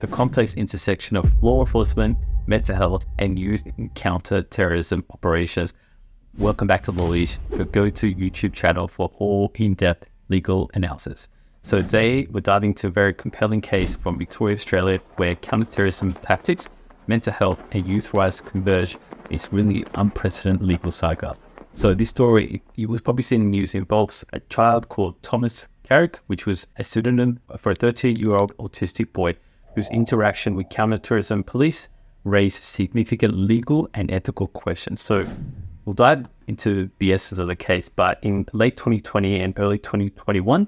the complex intersection of law enforcement, mental health, and youth in counter-terrorism operations. Welcome back to Lawishhh, your go-to YouTube channel for all in-depth legal analysis. So today we're diving into a very compelling case from Victoria, Australia, where counter-terrorism tactics, mental health, and youth rights converge. It's really unprecedented legal saga. So this story, you will probably see in the news, involves a child called Thomas Carrick, which was a pseudonym for a 13-year-old autistic boy whose interaction with counter-terrorism police raised significant legal and ethical questions. So we'll dive into the essence of the case, but in late 2020 and early 2021,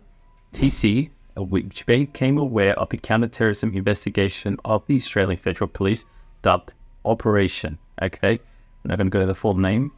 TC, which became aware of the counter-terrorism investigation of the Australian Federal Police, dubbed Operation, okay? I'm not going to go to the full name,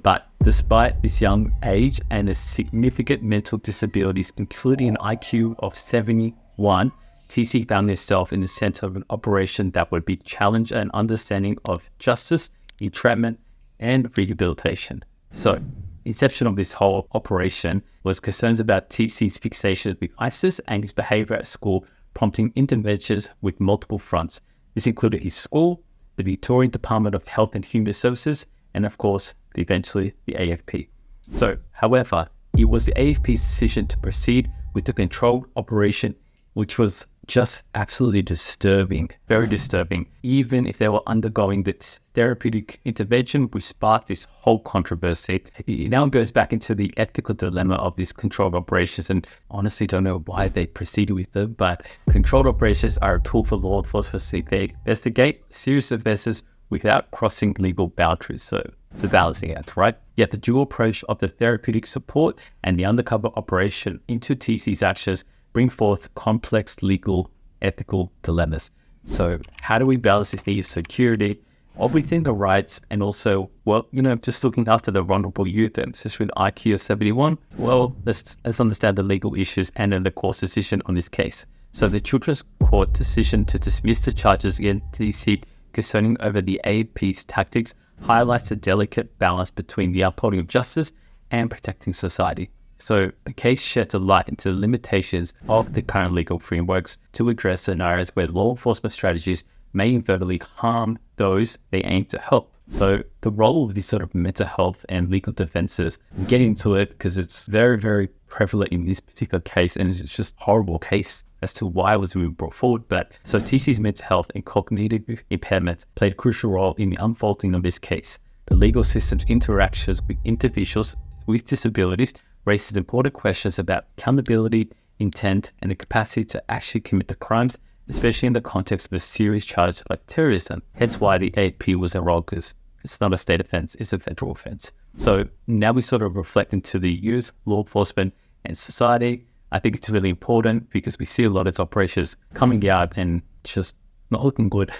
but despite this young age and a significant mental disabilities, including an IQ of 71, TC found herself in the center of an operation that would be challenge and understanding of justice, entrapment, and rehabilitation. So, inception of this whole operation was concerns about TC's fixation with ISIS and his behavior at school, prompting interventions with multiple fronts. This included his school, the Victorian Department of Health and Human Services, and of course, eventually the AFP. So, however, it was the AFP's decision to proceed with the controlled operation, which was just absolutely disturbing, very disturbing, even if they were undergoing this therapeutic intervention, which sparked this whole controversy. It now goes back into the ethical dilemma of these controlled operations, and honestly don't know why they proceeded with them, but controlled operations are a tool for law enforcement. They investigate serious offences without crossing legal boundaries. So it's a balancing act, right? Yet the dual approach of the therapeutic support and the undercover operation into TC's actions bring forth complex legal, ethical dilemmas. So how do we balance the need of security, within the rights, and also, just looking after the vulnerable youth, and especially with IQ of 71? Well, let's understand the legal issues and then the court's decision on this case. So the Children's Court decision to dismiss the charges against TC concerning over the AFP's tactics highlights the delicate balance between the upholding of justice and protecting society. So the case sheds a light into the limitations of the current legal frameworks to address scenarios where law enforcement strategies may inadvertently harm those they aim to help. So the role of these sort of mental health and legal defenses, get into it because it's very, very prevalent in this particular case, and it's just a horrible case as to why it was being brought forward. But so TC's mental health and cognitive impairment played a crucial role in the unfolding of this case. The legal system's interactions with individuals with disabilities raises important questions about accountability, intent, and the capacity to actually commit the crimes, especially in the context of a serious charge like terrorism. Hence why the AFP was enrolled, because it's not a state offense, it's a federal offense. So now we sort of reflect into the youth, law enforcement, and society. I think it's really important because we see a lot of these operations coming out and just not looking good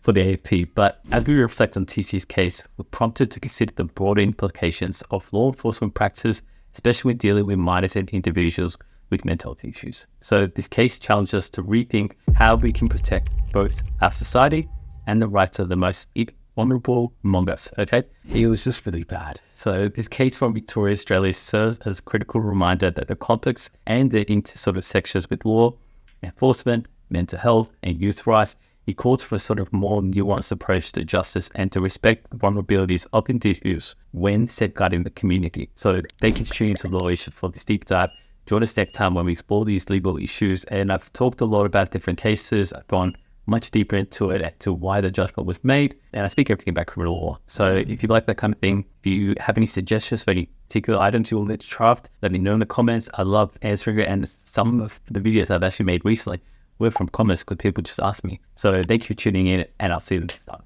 for the AFP. But as we reflect on TC's case, we're prompted to consider the broader implications of law enforcement practices, especially when dealing with minors and individuals with mental health issues. So this case challenges us to rethink how we can protect both our society and the rights of the most vulnerable among us, okay? It was just really bad. So this case from Victoria, Australia serves as a critical reminder that the complex and the intersections with law, enforcement, mental health, and youth rights, it calls for a sort of more nuanced approach to justice and to respect the vulnerabilities of individuals when safeguarding the community. So thank you for tuning into Lawishhh for this deep dive. Join us next time when we explore these legal issues. And I've talked a lot about different cases. I've gone much deeper into it, as to why the judgment was made. And I speak everything about criminal law. So if you like that kind of thing, if you have any suggestions for any particular items you want me to draft, let me know in the comments. I love answering it. And some of the videos I've actually made recently were from comments because people just asked me. So thank you for tuning in, and I'll see you next time.